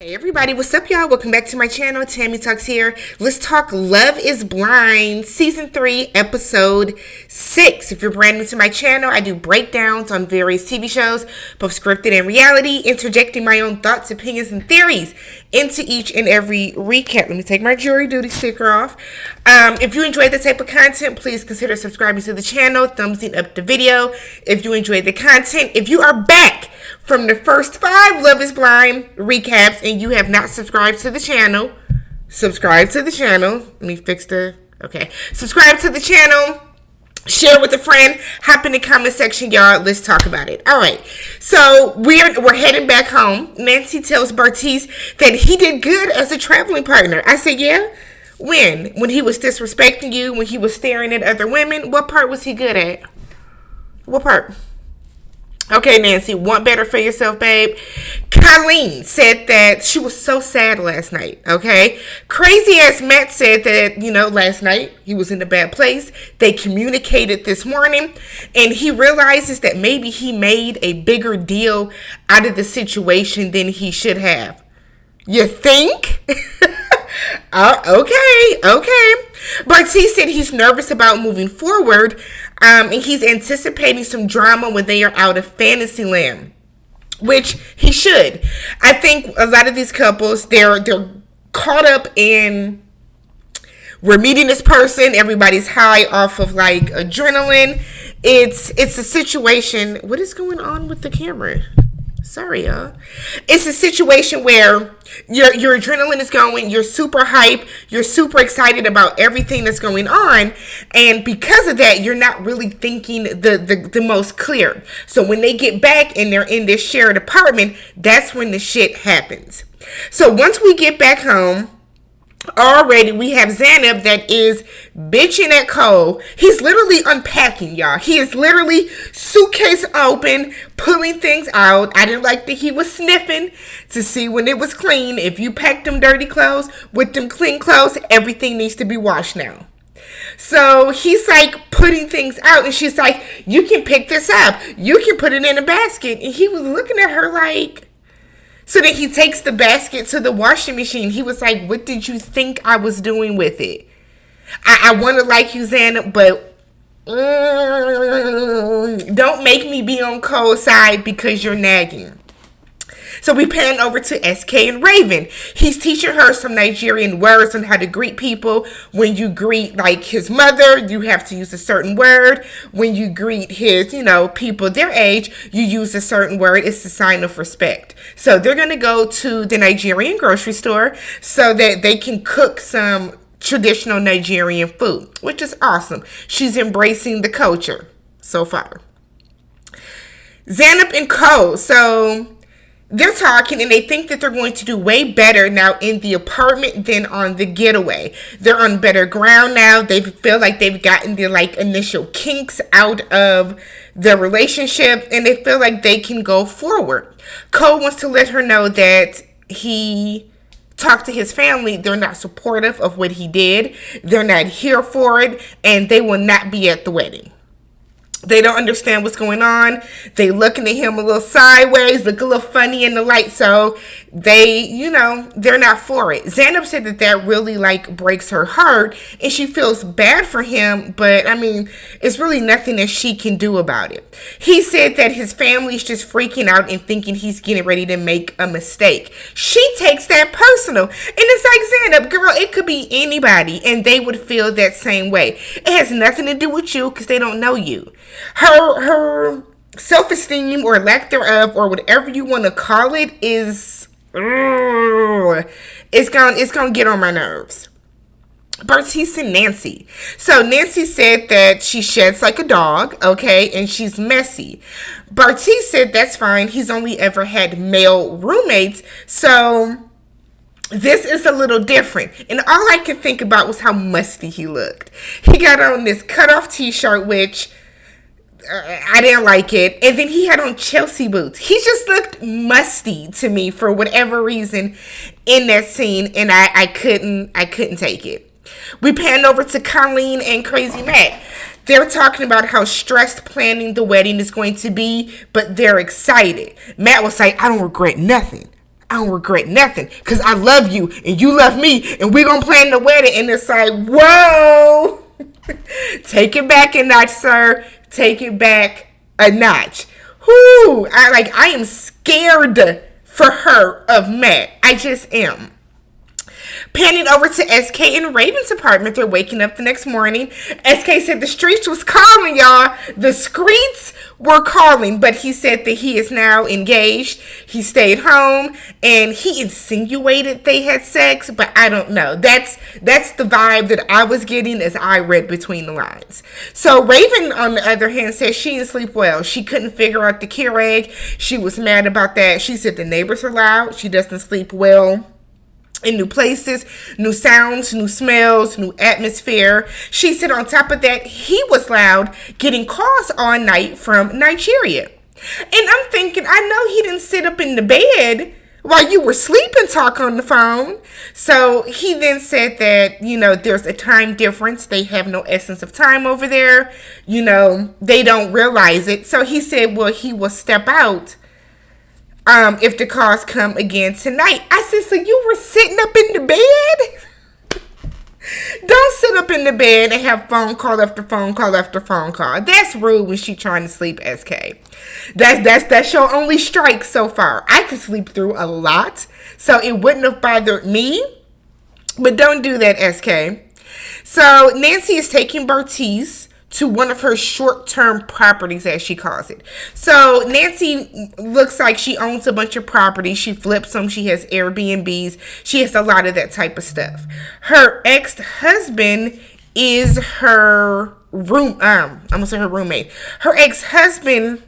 Hey everybody, what's up y'all? Welcome back to my channel. TammyTalks here. Let's talk Love is Blind Season 3, Episode 6. If you're brand new to my channel, I do breakdowns on various TV shows, both scripted and reality, interjecting my own thoughts, opinions, and theories into each and every recap. Let me take my jury duty sticker off. If you enjoyed this type of content, please consider subscribing to the channel, thumbsing up the video. If you enjoyed the content, if you are back from the first 5 Love is Blind recaps and you have not subscribed to the channel, subscribe to the channel. Let me fix the, okay. Subscribe to the channel. Share with a friend. Hop in the comment section, y'all. Let's talk about it. All right. So we're heading back home. Nancy tells Bartiz that he did good as a traveling partner. I said, yeah. When he was disrespecting you, when he was staring at other women, what part was he good at? What part? Okay, Nancy, want better for yourself, babe. Colleen said that she was so sad last night, okay? Crazy ass Matt said that, last night he was in a bad place. They communicated this morning, and he realizes that maybe he made a bigger deal out of the situation than he should have. You think? Okay. Bartiz said he's nervous about moving forward, and he's anticipating some drama when they are out of Fantasyland, which he should. I think a lot of these couples, they're caught up in, we're meeting this person, everybody's high off of like adrenaline. It's a situation. What is going on with the camera? Sorry, y'all. It's a situation where your adrenaline is going, you're super hype, you're super excited about everything that's going on, and because of that, you're not really thinking the most clear. So when they get back and they're in this shared apartment, that's when the shit happens. So once we get back home, already we have Zanab that is bitching at Cole. He's literally unpacking, y'all. He is literally suitcase open, pulling things out. I didn't like that he was sniffing to see when it was clean. If you packed them dirty clothes with them clean clothes, everything needs to be washed now. So he's like putting things out, and she's like, you can pick this up, you can put it in a basket. And he was looking at her like, so then he takes the basket to the washing machine. He was like, what did you think I was doing with it? I want to like you, Xana, but don't make me be on Cole's side because you're nagging. So we pan over to SK and Raven. He's teaching her some Nigerian words on how to greet people. When you greet like his mother, you have to use a certain word. When you greet his, people their age, you use a certain word. It's a sign of respect. So they're going to go to the Nigerian grocery store so that they can cook some traditional Nigerian food, which is awesome. She's embracing the culture so far. Zanab and Cole. So they're talking and they think that they're going to do way better now in the apartment than on the getaway. They're on better ground now. They feel like they've gotten the initial kinks out of their relationship and they feel like they can go forward. Cole wants to let her know that he talked to his family. They're not supportive of what he did. They're not here for it, and they will not be at the wedding. They don't understand what's going on. They looking at him a little sideways, look a little funny in the light. So they, they're not for it. Zanab said that really breaks her heart and she feels bad for him. But it's really nothing that she can do about it. He said that his family's just freaking out and thinking he's getting ready to make a mistake. She takes that personal. And it's like, Zanab, girl, it could be anybody and they would feel that same way. It has nothing to do with you because they don't know you. Her self-esteem or lack thereof or whatever you want to call it is it's gonna get on my nerves. Bartiz and Nancy. So Nancy said that she sheds like a dog, okay, and she's messy. Bartiz said that's fine. He's only ever had male roommates, so this is a little different. And all I could think about was how musty he looked. He got on this cutoff t-shirt, which I didn't like it. And then he had on Chelsea boots. He just looked musty to me for whatever reason in that scene. And I couldn't take it. We panned over to Colleen and Crazy Matt. They're talking about how stressed planning the wedding is going to be, but they're excited. Matt was like, I don't regret nothing. I don't regret nothing because I love you and you love me and we're going to plan the wedding. And it's like, whoa, take it back a notch, sir. Take it back a notch. Whoo, I am scared for her of Matt. I just am. Panning over to SK and Raven's apartment, they're waking up the next morning. SK said the streets was calling, y'all. The streets were calling, but he said that he is now engaged. He stayed home, and he insinuated they had sex, but I don't know. That's the vibe that I was getting as I read between the lines. So Raven, on the other hand, said she didn't sleep well. She couldn't figure out the Keurig. She was mad about that. She said the neighbors are loud. She doesn't sleep well in new places, new sounds, new smells, new atmosphere. She said on top of that, he was loud, getting calls all night from Nigeria. And I'm thinking, I know he didn't sit up in the bed while you were sleeping, talk on the phone. So he then said that, there's a time difference. They have no essence of time over there. They don't realize it. So he said, well, he will step out if the calls come again tonight. I said, so you were sitting up in the bed? Don't sit up in the bed and have phone call after phone call after phone call. That's rude when she trying to sleep, SK. That's your only strike so far. I could sleep through a lot, so it wouldn't have bothered me. But don't do that, SK. So Nancy is taking Bertice to one of her short-term properties, as she calls it. So Nancy looks like she owns a bunch of properties. She flips them. She has Airbnbs. She has a lot of that type of stuff. Her ex-husband is her I'm gonna say her roommate. Her ex-husband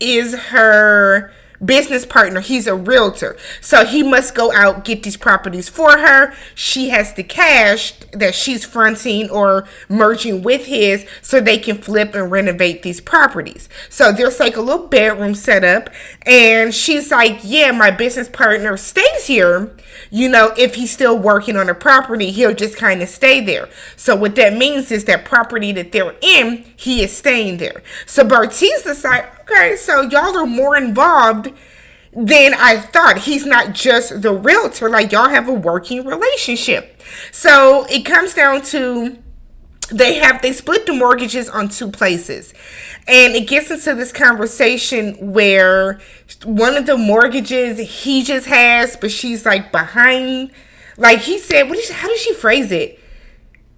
is her business partner. He's a realtor, so he must go out, get these properties for her. She has the cash that she's fronting or merging with his so they can flip and renovate these properties. So there's like a little bedroom set up, and she's like, yeah, my business partner stays here. If he's still working on a property, he'll just kind of stay there. So what that means is that property that they're in, he is staying there. So Bertice decided, okay, so y'all are more involved than I thought. He's not just the realtor. Like, y'all have a working relationship. So it comes down to they split the mortgages on two places. And it gets into this conversation where one of the mortgages he just has, but she's like behind. Like he said, how did she phrase it?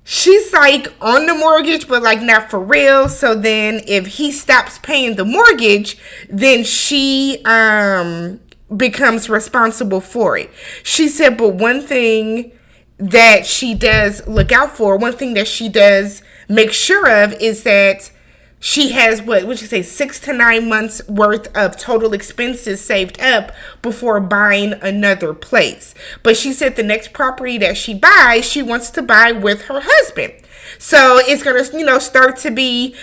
She's like on the mortgage, but like not for real. So then if he stops paying the mortgage, then she becomes responsible for it. She said, but one thing that she does look out for, one thing that she does make sure of is that she has, 6 to 9 months worth of total expenses saved up before buying another place. But she said the next property that she buys, she wants to buy with her husband. So it's going to, start to be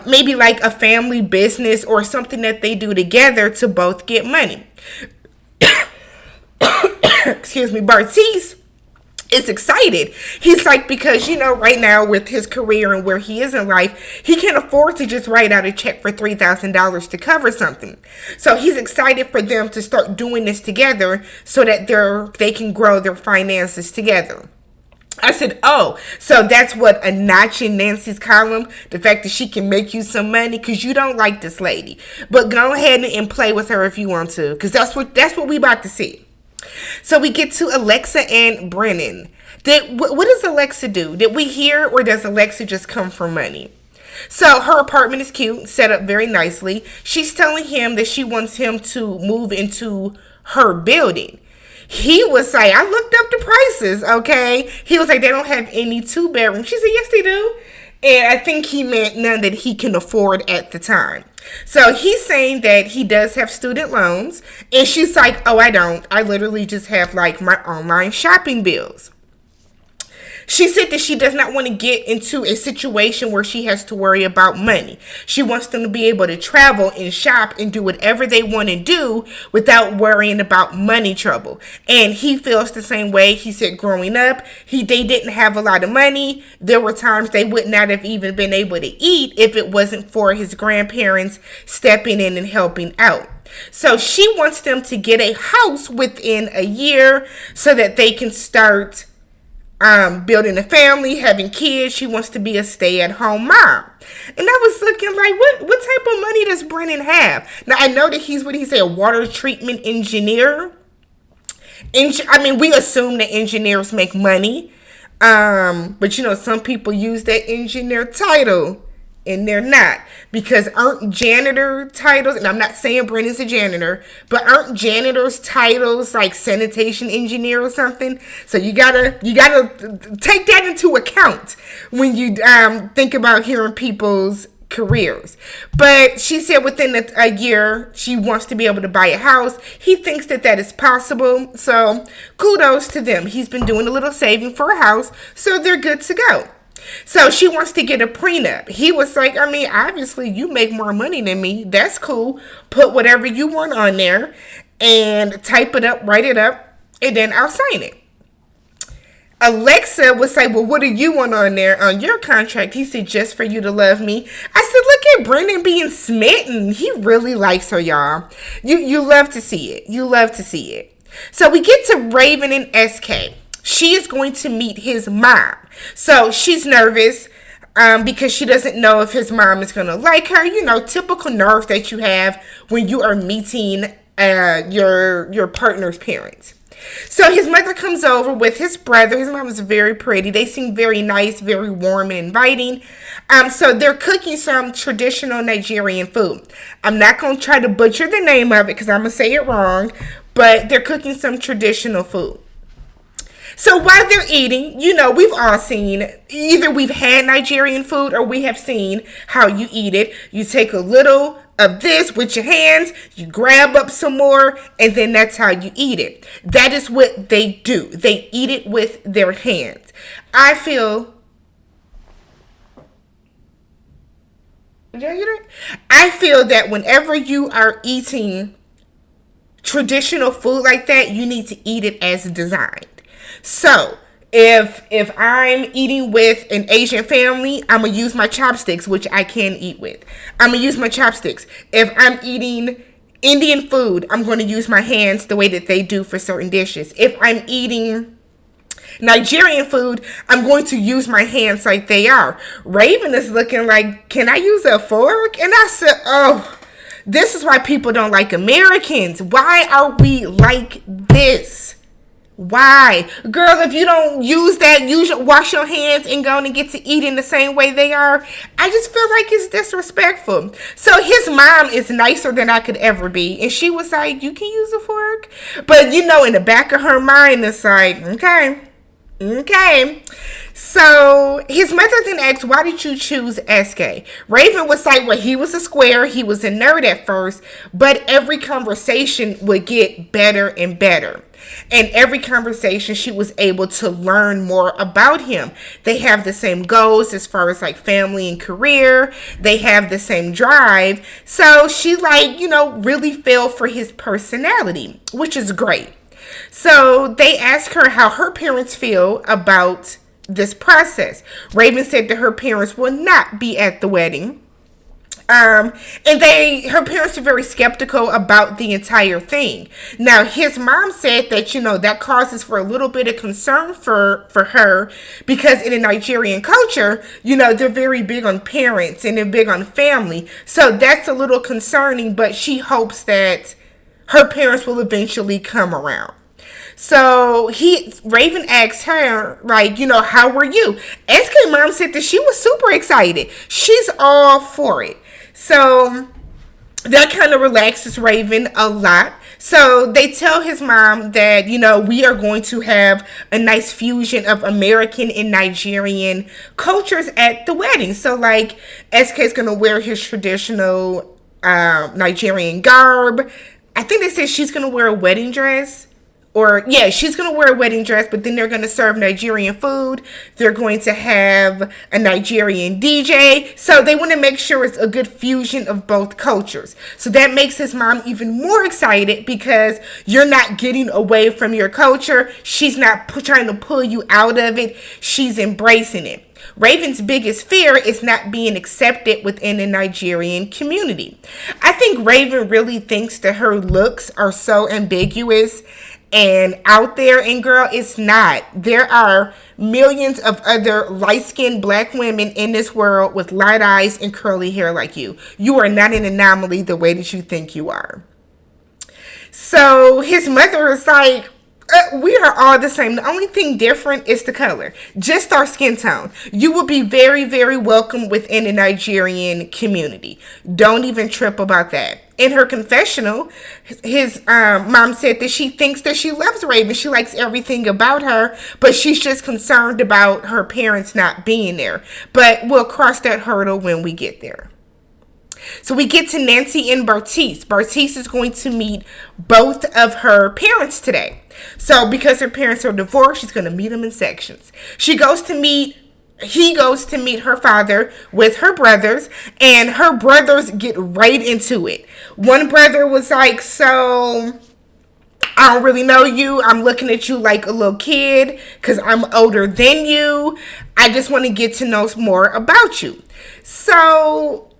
maybe like a family business or something that they do together to both get money. Excuse me, Bertice is excited. He's like, because right now with his career and where he is in life, he can't afford to just write out a check for $3,000 to cover something. So he's excited for them to start doing this together so that they can grow their finances together. I said, oh, so that's what a notch in Nancy's column, the fact that she can make you some money because you don't like this lady. But go ahead and play with her if you want to, because that's what we about to see. So we get to Alexa and Brennan. What does Alexa do? Did we hear, or does Alexa just come for money? So her apartment is cute, set up very nicely. She's telling him that she wants him to move into her building. He was like, I looked up the prices, okay? He was like, they don't have any 2-bedrooms. She said, yes, they do. And I think he meant none that he can afford at the time. So he's saying that he does have student loans. And she's like, oh, I don't. I literally just have like my online shopping bills. She said that she does not want to get into a situation where she has to worry about money. She wants them to be able to travel and shop and do whatever they want to do without worrying about money trouble. And he feels the same way. He said growing up, they didn't have a lot of money. There were times they would not have even been able to eat if it wasn't for his grandparents stepping in and helping out. So she wants them to get a house within a year so that they can start building a family, having kids. She wants to be a stay-at-home mom. And I was looking like, what type of money does Brennan have? Now, I know that he's, what did he say, a water treatment engineer. I mean, we assume that engineers make money. But, you know, some people use that engineer title and they're not, because aren't janitor titles, and I'm not saying Brennan's a janitor, but aren't janitors titles like sanitation engineer or something? So you gotta take that into account when you think about hearing people's careers. But she said within a year she wants to be able to buy a house. He thinks that is possible, so kudos to them. He's been doing a little saving for a house, so they're good to go. So she wants to get a prenup. He was like, I mean, obviously you make more money than me. That's cool. Put whatever you want on there and type it up, write it up, and then I'll sign it. Alexa was like, well, what do you want on there on your contract? He said, just for you to love me. I said, look at Brennan being smitten. He really likes her, y'all. You love to see it. You love to see it. So we get to Raven and SK. She is going to meet his mom. So she's nervous because she doesn't know if his mom is going to like her. You know, typical nerves that you have when you are meeting your partner's parents. So his mother comes over with his brother. His mom is very pretty. They seem very nice, very warm and inviting. So they're cooking some traditional Nigerian food. I'm not going to try to butcher the name of it because I'm going to say it wrong. But they're cooking some traditional food. So while they're eating, you know, we've all seen, either we've had Nigerian food or we have seen how you eat it. You take a little of this with your hands, you grab up some more, and then that's how you eat it. That is what they do. They eat it with their hands. I feel... Did y'all hear that? I feel that whenever you are eating traditional food like that, you need to eat it as designed. So, if I'm eating with an Asian family, I'm going to use my chopsticks, which I can eat with. I'm going to use my chopsticks. If I'm eating Indian food, I'm going to use my hands the way that they do for certain dishes. If I'm eating Nigerian food, I'm going to use my hands like they are. Raven is looking like, can I use a fork? And I said, oh, this is why people don't like Americans. Why are we like this? Why? Girl, if you don't use that, wash your hands and go and get to eat in the same way they are. I just feel like it's disrespectful. So his mom is nicer than I could ever be. And she was like, you can use a fork. But, you know, in the back of her mind, it's like, okay. So his mother then asked, why did you choose SK? Raven was like, well, he was a square. He was a nerd at first. But every conversation would get better and better. And every conversation, she was able to learn more about him. They have the same goals as far as like family and career. They have the same drive. So she like, you know, really fell for his personality, which is great. So they asked her how her parents feel about this process. Raven said that her parents will not be at the wedding. And her parents are very skeptical about the entire thing. Now, his mom said that, you know, that causes for a little bit of concern for her, because in the Nigerian culture, you know, they're very big on parents and they're big on family. So that's a little concerning, but she hopes that her parents will eventually come around. So Raven asked her, like, you know, how were you? SK mom said that she was super excited. She's all for it. So that kind of relaxes Raven a lot. So they tell his mom that, you know, we are going to have a nice fusion of American and Nigerian cultures at the wedding. So like SK is going to wear his traditional Nigerian garb. I think they said she's going to wear a wedding dress. Or, yeah, she's going to wear a wedding dress, but then they're going to serve Nigerian food. They're going to have a Nigerian DJ. So they want to make sure it's a good fusion of both cultures. So that makes his mom even more excited, because you're not getting away from your culture. She's not trying to pull you out of it. She's embracing it. Raven's biggest fear is not being accepted within the Nigerian community. I think Raven really thinks that her looks are so ambiguous and out there, and girl, it's not. There are millions of other light-skinned black women in this world with light eyes and curly hair like you. You are not an anomaly the way that you think you are. So his mother is like, we are all the same. The only thing different is the color. Just our skin tone. You will be very, very welcome within the Nigerian community. Don't even trip about that. In her confessional, his mom said that she thinks that she loves Raven. She likes everything about her, but she's just concerned about her parents not being there. But we'll cross that hurdle when we get there. So we get to Nancy and Bartice. Bartice is going to meet both of her parents today. So because her parents are divorced, she's going to meet them in sections. He goes to meet her father with her brothers, and her brothers get right into it. One brother was like, so I don't really know you. I'm looking at you like a little kid because I'm older than you. I just want to get to know more about you. So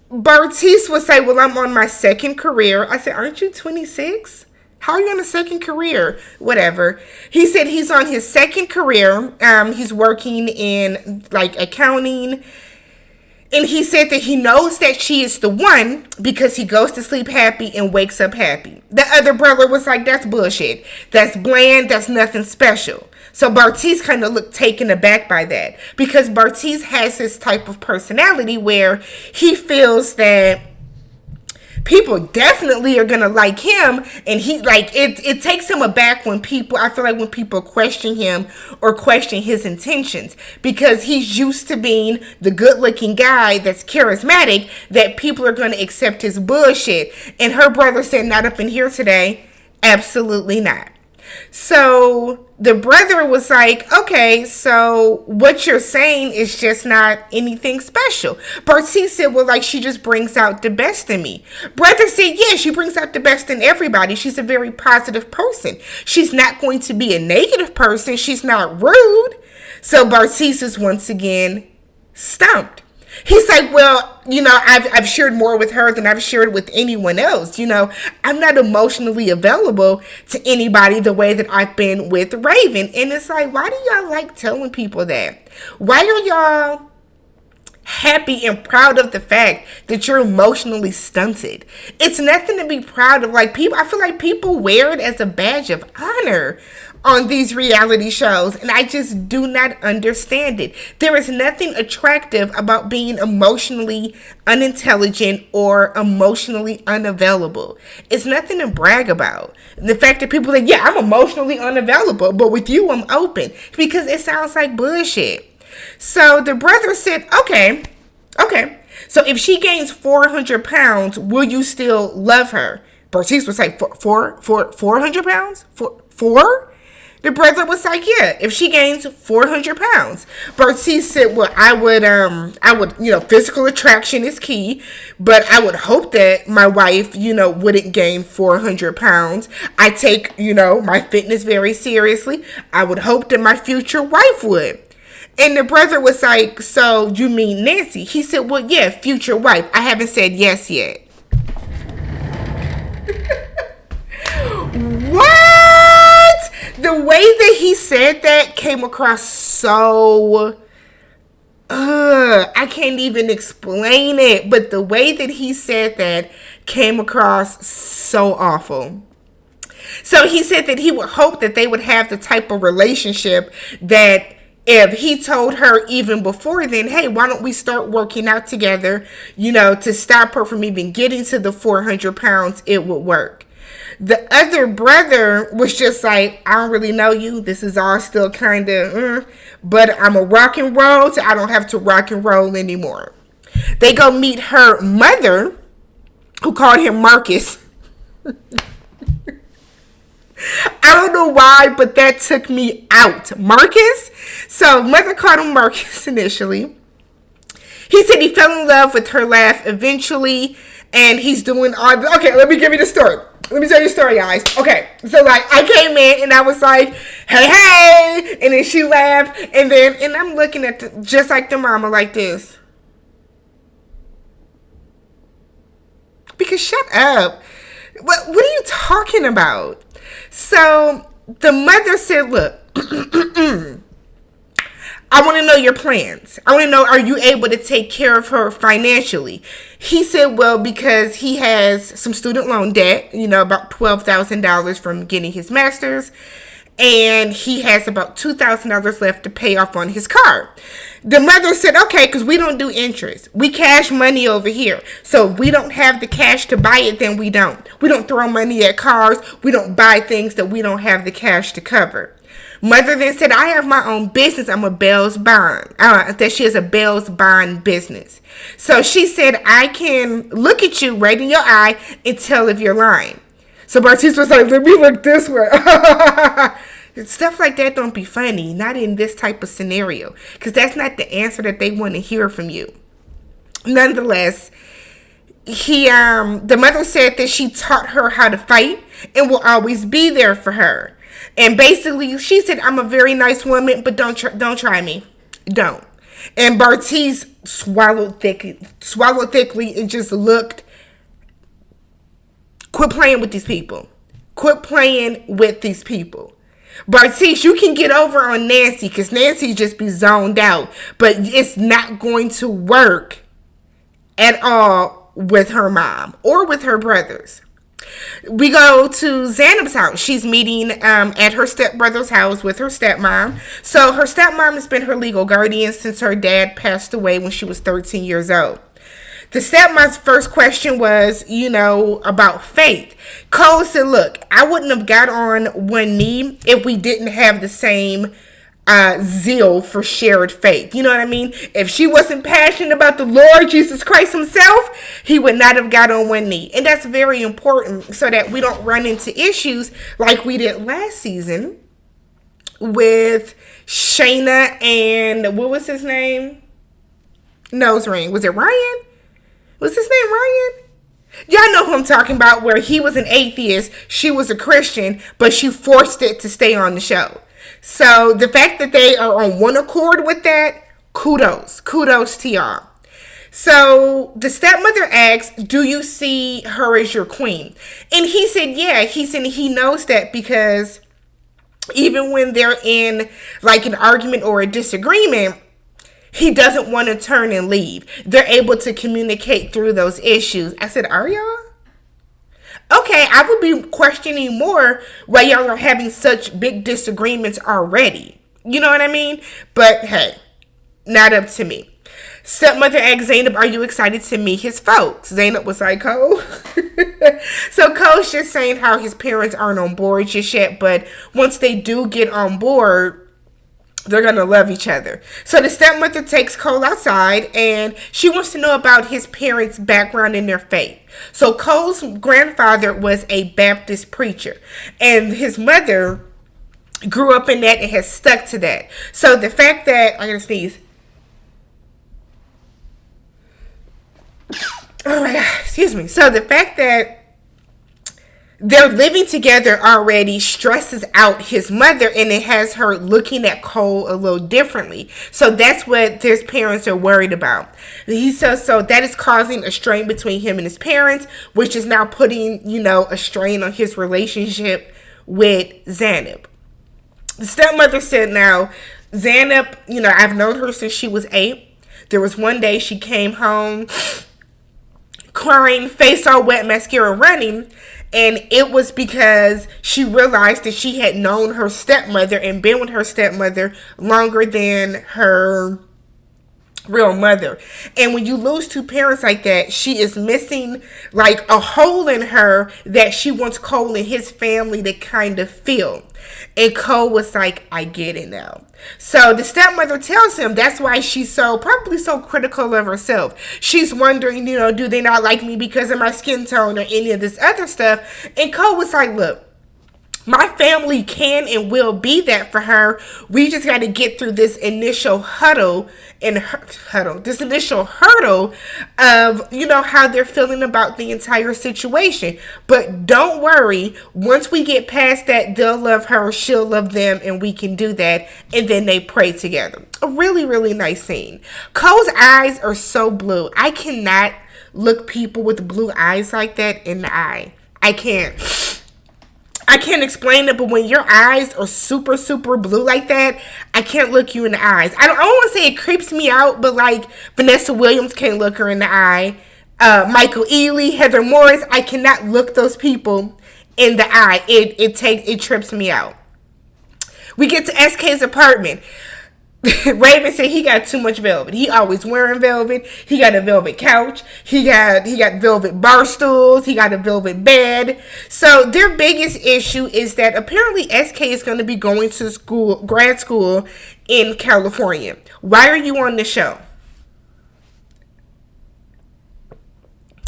Bartice would say, well, I'm on my second career. I said, aren't you 26? How are you on a second career? Whatever. He said he's on his second career. He's working in like accounting. And he said that he knows that she is the one because he goes to sleep happy and wakes up happy. The other brother was like, that's bullshit. That's bland. That's nothing special. So Bartice kind of looked taken aback by that because Bartice has this type of personality where he feels that people definitely are going to like him, and he like it takes him aback when people question him or question his intentions because he's used to being the good-looking guy that's charismatic that people are going to accept his bullshit. And her brother said, not up in here today. Absolutely not. So the brother was like, okay, so what you're saying is just not anything special. Bartice said, well, like, she just brings out the best in me. Brother said, yeah, she brings out the best in everybody. She's a very positive person. She's not going to be a negative person. She's not rude. So Bartice is once again stumped. He's like, well, I've shared more with her than I've shared with anyone else. I'm not emotionally available to anybody the way that I've been with Raven. And it's like, why do y'all like telling people that? Why are y'all happy and proud of the fact that you're emotionally stunted? It's nothing to be proud of. Like, I feel like people wear it as a badge of honor on these reality shows, and I just do not understand it. There is nothing attractive about being emotionally unintelligent or emotionally unavailable. It's nothing to brag about. The fact that people say, yeah, I'm emotionally unavailable, but with you, I'm open, because it sounds like bullshit. So the brother said, okay. So if she gains 400 pounds, will you still love her? Bartice was like, 400 pounds? Four? The brother was like, yeah, if she gains 400 pounds. Bartice said, well, I would, physical attraction is key, but I would hope that my wife, wouldn't gain 400 pounds. I take, my fitness very seriously. I would hope that my future wife would. And the brother was like, so you mean Nancy? He said, well, yeah, future wife. I haven't said yes yet. What? The way that he said that came across so... I can't even explain it. But the way that he said that came across so awful. So he said that he would hope that they would have the type of relationship that if he told her even before then, hey, why don't we start working out together, to stop her from even getting to the 400 pounds, it would work. The other brother was just like, I don't really know you. This is all still kind of, but I'm a rock and roll, so I don't have to rock and roll anymore. They go meet her mother, who called him Marcus. I don't know why, but that took me out. Marcus? So mother called him Marcus initially. He said he fell in love with her laugh eventually, and he's doing all... Okay, let me give you the story. let me tell you a story, guys. Okay, so like I came in and I was like, hey, and then she laughed, and I'm looking at just like the mama like this. Because shut up. What are you talking about? So the mother said, look, I want to know your plans. I want to know, are you able to take care of her financially? He said, well, because he has some student loan debt, about $12,000 from getting his master's, and he has about $2,000 left to pay off on his car. The mother said, okay, because we don't do interest. We cash money over here. So if we don't have the cash to buy it, then we don't. We don't throw money at cars. We don't buy things that we don't have the cash to cover. Mother then said, I have my own business. I'm a Bell's Bond. That she has a Bell's Bond business. So she said, I can look at you right in your eye and tell if you're lying. So Bartiz was like, let me look this way. Stuff like that don't be funny. Not in this type of scenario. Because that's not the answer that they want to hear from you. Nonetheless, the mother said that she taught her how to fight and will always be there for her. And basically, she said, I'm a very nice woman, but don't try me. Don't. And Bartiz swallowed thickly and just looked. Quit playing with these people. Quit playing with these people. Bartiz, you can get over on Nancy because Nancy just be zoned out. But it's not going to work at all with her mom or with her brothers. We go to Zanab's house. She's meeting at her stepbrother's house with her stepmom. So her stepmom has been her legal guardian since her dad passed away when she was 13 years old. The stepmom's first question was, about faith. Cole said, look, I wouldn't have got on one knee if we didn't have the same zeal for shared faith. You know what I mean? If she wasn't passionate about the Lord Jesus Christ himself, he would not have got on one knee. And that's very important so that we don't run into issues like we did last season with Shayna and what was his name? Nose ring. Was it Ryan? Was his name Ryan? Y'all know who I'm talking about, where he was an atheist, she was a Christian, but she forced it to stay on the show. So the fact that they are on one accord with that, kudos to y'all. So the stepmother asked, do you see her as your queen? And he said, yeah. He said he knows that because even when they're in like an argument or a disagreement, he doesn't want to turn and leave. They're able to communicate through those issues. I said, are y'all? Okay, I would be questioning more why y'all are having such big disagreements already. You know what I mean? But hey, not up to me. Stepmother asked Zainab, are you excited to meet his folks? Zainab was like, Cole. So Cole's just saying how his parents aren't on board just yet, but once they do get on board, they're going to love each other. So the stepmother takes Cole outside and she wants to know about his parents' background in their faith. So Cole's grandfather was a Baptist preacher and his mother grew up in that and has stuck to that. So the fact that, I'm going to sneeze. Oh my God, excuse me. So the fact that they're living together already stresses out his mother, and it has her looking at Cole a little differently. So that's what his parents are worried about. He says so that is causing a strain between him and his parents, which is now putting, a strain on his relationship with Zanab. The stepmother said now, Zanab, I've known her since she was 8. There was one day she came home crying, face all wet, mascara running. And it was because she realized that she had known her stepmother and been with her stepmother longer than her real mother. And when you lose two parents like that, she is missing like a hole in her that she wants Cole and his family to kind of fill. And Cole was like, I get it now. So the stepmother tells him that's why she's probably so critical of herself. She's wondering, do they not like me because of my skin tone or any of this other stuff? And Cole was like, look, My family can and will be that for her. We just got to get through this initial this initial hurdle of, how they're feeling about the entire situation. But don't worry, once we get past that, they'll love her, she'll love them, and we can do that. And then they pray together. A really, really nice scene. Cole's eyes are so blue. I cannot look people with blue eyes like that in the eye. I can't explain it, but when your eyes are super, super blue like that, I can't look you in the eyes. I don't want to say it creeps me out, but like Vanessa Williams can't look her in the eye. Michael Ealy, Heather Morris, I cannot look those people in the eye. It trips me out. We get to SK's apartment. Raven said he got too much velvet. He always wearing velvet. He got a velvet couch. He got velvet bar stools. He got a velvet bed. So their biggest issue is that apparently SK is going to be going to grad school in California. Why are you on the show?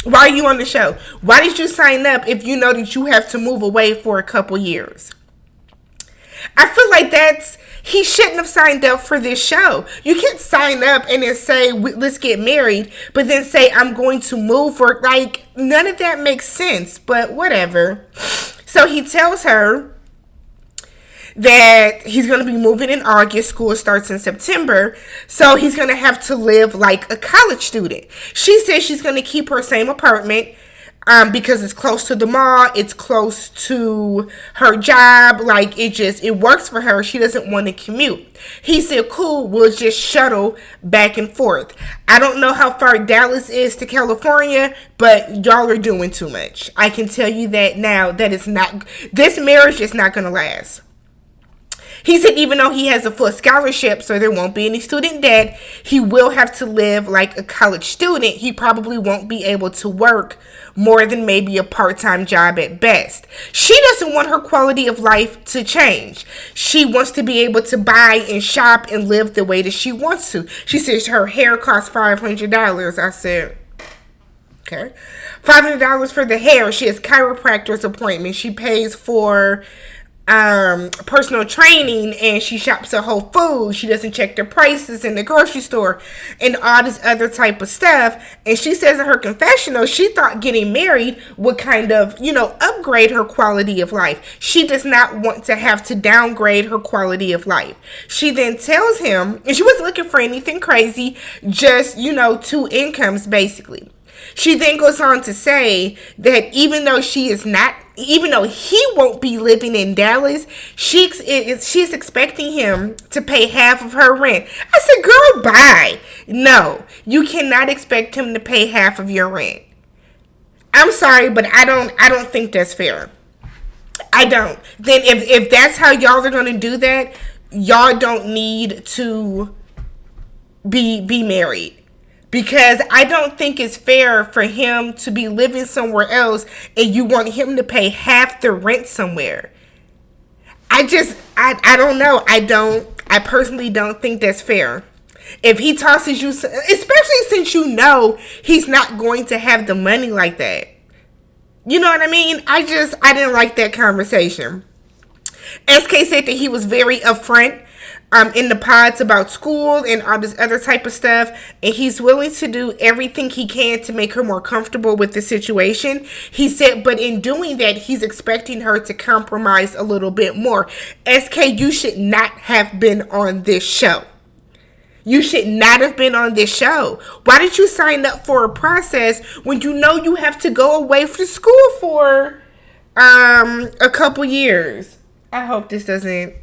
Why are you on the show? Why did you sign up if you know that you have to move away for a couple years? I feel like he shouldn't have signed up for this show. You can't sign up and then say, let's get married, but then say, I'm going to move for, like, none of that makes sense, but whatever. So he tells her that he's going to be moving in August. School starts in September. So he's going to have to live like a college student. She says she's going to keep her same apartment. Because it's close to the mall, it's close to her job, like it works for her. She doesn't want to commute. He said, cool, we'll just shuttle back and forth. I don't know how far Dallas is to California, but y'all are doing too much. I can tell you that now. This marriage is not going to last. He said even though he has a full scholarship, so there won't be any student debt, he will have to live like a college student. He probably won't be able to work more than maybe a part-time job at best. She doesn't want her quality of life to change. She wants to be able to buy and shop and live the way that she wants to. She says her hair costs $500. I said, okay. $500 for the hair. She has chiropractor's appointment. She pays for personal training, and she shops at Whole Foods. She doesn't check the prices in the grocery store and all this other type of stuff. And she says in her confessional, she thought getting married would kind of, upgrade her quality of life. She does not want to have to downgrade her quality of life. She then tells him, and she wasn't looking for anything crazy, just, 2 incomes basically. She then goes on to say that even though he won't be living in Dallas, she's expecting him to pay half of her rent. I said, girl, bye. No, you cannot expect him to pay half of your rent. I'm sorry, but I don't think that's fair. I don't. Then if that's how y'all are going to do that, y'all don't need to be married. Because I don't think it's fair for him to be living somewhere else and you want him to pay half the rent somewhere. I don't know. I personally don't think that's fair. If he tosses you, especially since he's not going to have the money like that. You know what I mean? I didn't like that conversation. SK said that he was very upfront in the pods about school and all this other type of stuff, and he's willing to do everything he can to make her more comfortable with the situation. He said, but in doing that, he's expecting her to compromise a little bit more. SK, you should not have been on this show. You should not have been on this show. Why did you sign up for a process when you know you have to go away from school for a couple years? I hope this doesn't,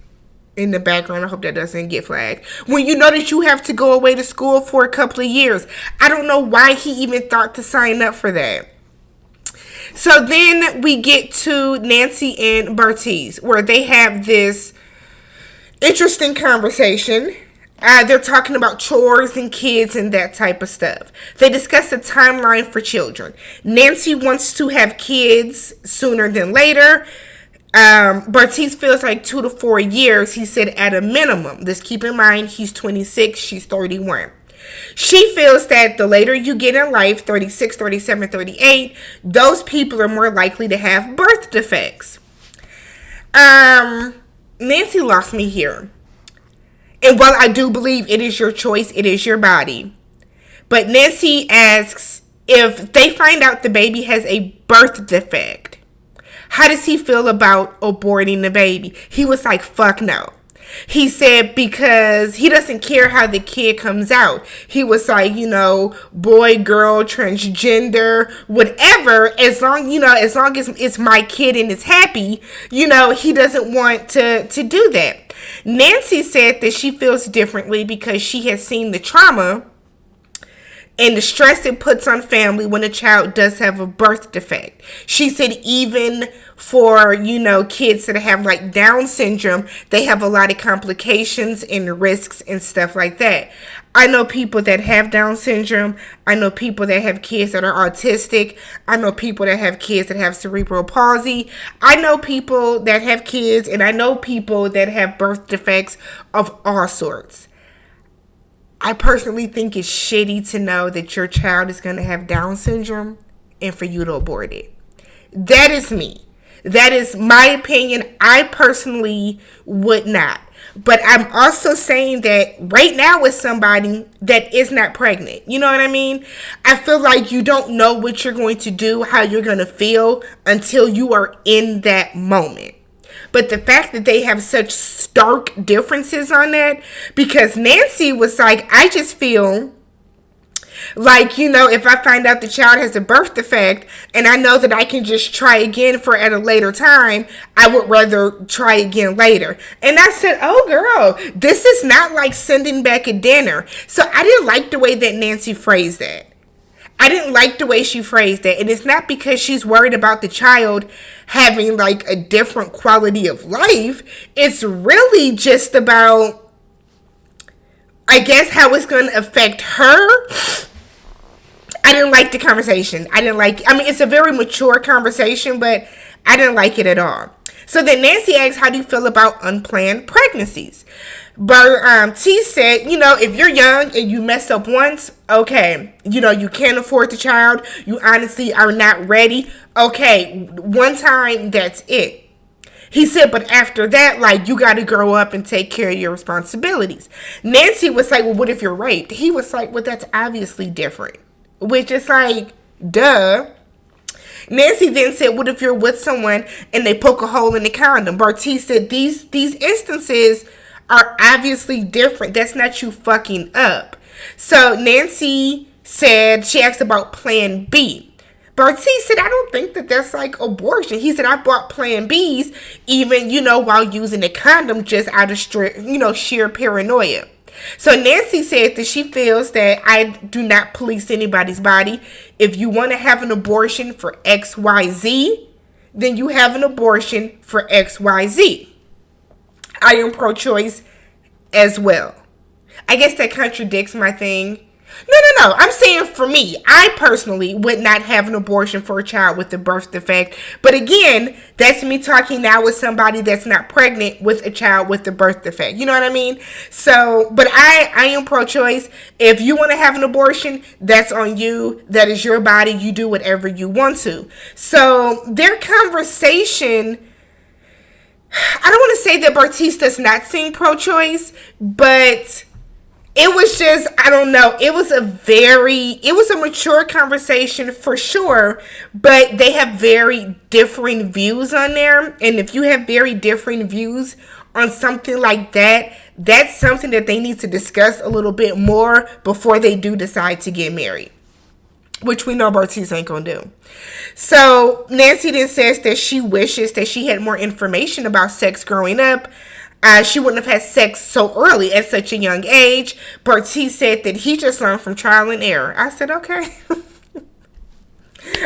in the background, I hope that doesn't get flagged. When you know that you have to go away to school for a couple of years. I don't know why he even thought to sign up for that. So then we get to Nancy and Bartiz, where they have this interesting conversation. They're talking about chores and kids and that type of stuff. They discuss the timeline for children. Nancy wants to have kids sooner than later. Bartiz feels like 2 to 4 years, he said, at a minimum. Just keep in mind, he's 26, she's 31. She feels that the later you get in life, 36, 37, 38, those people are more likely to have birth defects. Nancy lost me here. And while I do believe it is your choice, it is your body. But Nancy asks, if they find out the baby has a birth defect, how does he feel about aborting the baby? He was like, fuck no. He said because he doesn't care how the kid comes out. He was like, boy, girl, transgender, whatever, as long as it's my kid and it's happy, he doesn't want to do that. Nancy said that she feels differently because she has seen the trauma and the stress it puts on family when a child does have a birth defect. She said even for, kids that have like Down syndrome, they have a lot of complications and risks and stuff like that. I know people that have Down syndrome. I know people that have kids that are autistic. I know people that have kids that have cerebral palsy. I know people that have kids, and I know people that have birth defects of all sorts. I personally think it's shitty to know that your child is going to have Down syndrome and for you to abort it. That is me. That is my opinion. I personally would not. But I'm also saying that right now with somebody that is not pregnant. You know what I mean? I feel like you don't know what you're going to do, how you're going to feel until you are in that moment. But the fact that they have such stark differences on that, because Nancy was like, I just feel like, if I find out the child has a birth defect and I know that I can just try again for at a later time, I would rather try again later. And I said, oh girl, this is not like sending back a dinner. So I didn't like the way that Nancy phrased that. I didn't like the way she phrased that. And it's not because she's worried about the child having like a different quality of life. It's really just about, I guess, how it's going to affect her. I didn't like the conversation. It's a very mature conversation, but I didn't like it at all. So then Nancy asks, how do you feel about unplanned pregnancies? But T said, if you're young and you mess up once, okay, you can't afford the child, you honestly are not ready, okay, one time, that's it. He said, but after that, like, you got to grow up and take care of your responsibilities. Nancy was like, well, what if you're raped? He was like, well, that's obviously different. Which is like, duh. Nancy then said, what if you're with someone and they poke a hole in the condom? Bartiz said, these instances are obviously different. That's not you fucking up. So Nancy said, she asked about plan B. Bartiz said, I don't think that that's like abortion. He said, I bought plan Bs even, while using a condom just out of sheer paranoia. So Nancy said that she feels that I do not police anybody's body. If you want to have an abortion for XYZ, then you have an abortion for XYZ. I am pro-choice as well. I guess that contradicts my thing. No. I'm saying for me, I personally would not have an abortion for a child with a birth defect. But again, that's me talking now with somebody that's not pregnant with a child with a birth defect. You know what I mean? So, but I am pro-choice. If you want to have an abortion, that's on you. That is your body. You do whatever you want to. So their conversation, I don't want to say that Bartiz does not seem pro-choice, but it was just, I don't know. It was a mature conversation for sure, but they have very differing views on there. And if you have very differing views on something like that, that's something that they need to discuss a little bit more before they do decide to get married, which we know Bartiz ain't gonna do. So Nancy then says that she wishes that she had more information about sex growing up. She wouldn't have had sex so early at such a young age. Bartiz said that he just learned from trial and error. I said, okay.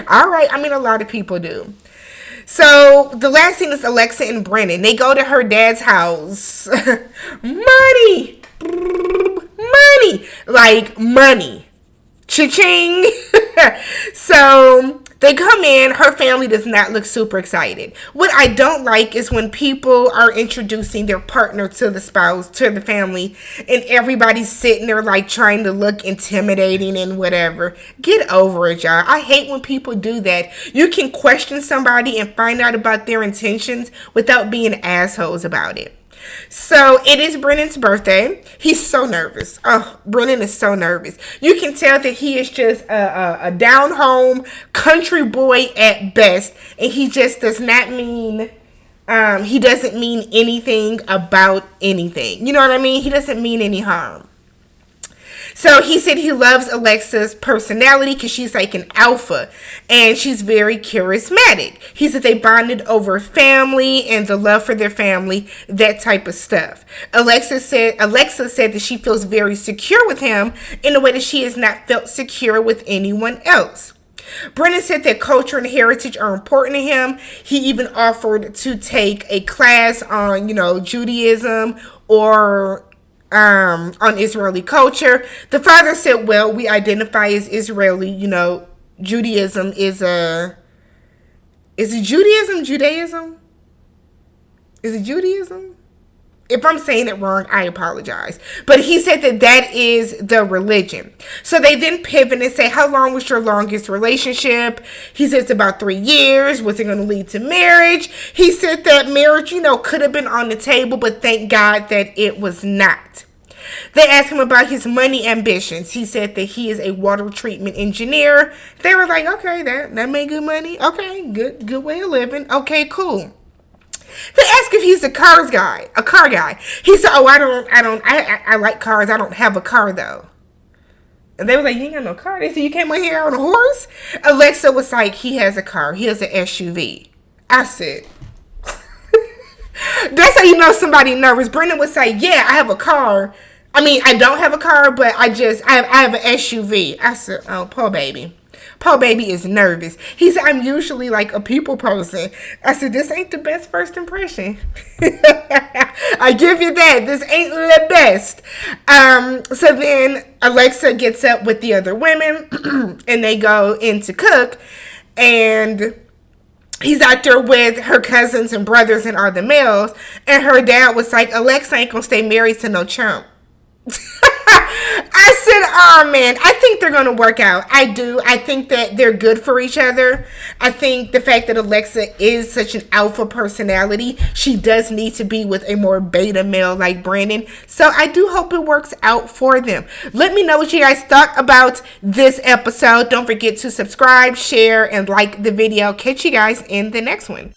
All right. I mean, a lot of people do. So the last scene is Alexa and Brennan. They go to her dad's house. Money. Money. Like money. Cha-ching. So They come in, her family does not look super excited. What I don't like is when people are introducing their partner to the spouse, to the family, and everybody's sitting there like trying to look intimidating and whatever. Get over it, y'all. I hate when people do that. You can question somebody and find out about their intentions without being assholes about it. So it is Brennan's birthday. He's so nervous. Oh, Brennan is so nervous. You can tell that he is just a down home country boy at best, and he just does not mean. He doesn't mean anything about anything. You know what I mean? He doesn't mean any harm. So he said he loves Alexa's personality because she's like an alpha and she's very charismatic. He said they bonded over family and the love for their family, that type of stuff. Alexa said that she feels very secure with him in a way that she has not felt secure with anyone else. Brennan said that culture and heritage are important to him. He even offered to take a class on, Judaism or on Israeli culture. The father said, well, we identify as Israeli. Judaism is it Judaism? Is it Judaism? If I'm saying it wrong, I apologize. But he said that is the religion. So they then pivot and say, how long was your longest relationship? He says about 3 years. Was it going to lead to marriage? He said that marriage, could have been on the table, but thank God that it was not. They asked him about his money ambitions. He said that he is a water treatment engineer. They were like, okay, that made good money. Okay, good way of living. Okay, cool. They asked if he's a car guy. He said, oh, I like cars. I don't have a car though. And they were like, you ain't got no car. They said, you came on here on a horse? Alexa was like, he has a car. He has an SUV. I said, that's how you know somebody nervous. Brendan would say, yeah, I have a car. I mean, I don't have a car, but I have an SUV. I said, oh, poor baby. Poor baby is nervous. He said, I'm usually like a people person. I said, this ain't the best first impression. I give you that. This ain't the best. So then Alexa gets up with the other women and they go in to cook, and he's out there with her cousins and brothers and all the males, and her dad was like, Alexa ain't gonna stay married to no chump. I said, oh man, I think they're going to work out. I do. I think that they're good for each other. I think the fact that Alexa is such an alpha personality, she does need to be with a more beta male like Brandon. So I do hope it works out for them. Let me know what you guys thought about this episode. Don't forget to subscribe, share, and like the video. Catch you guys in the next one.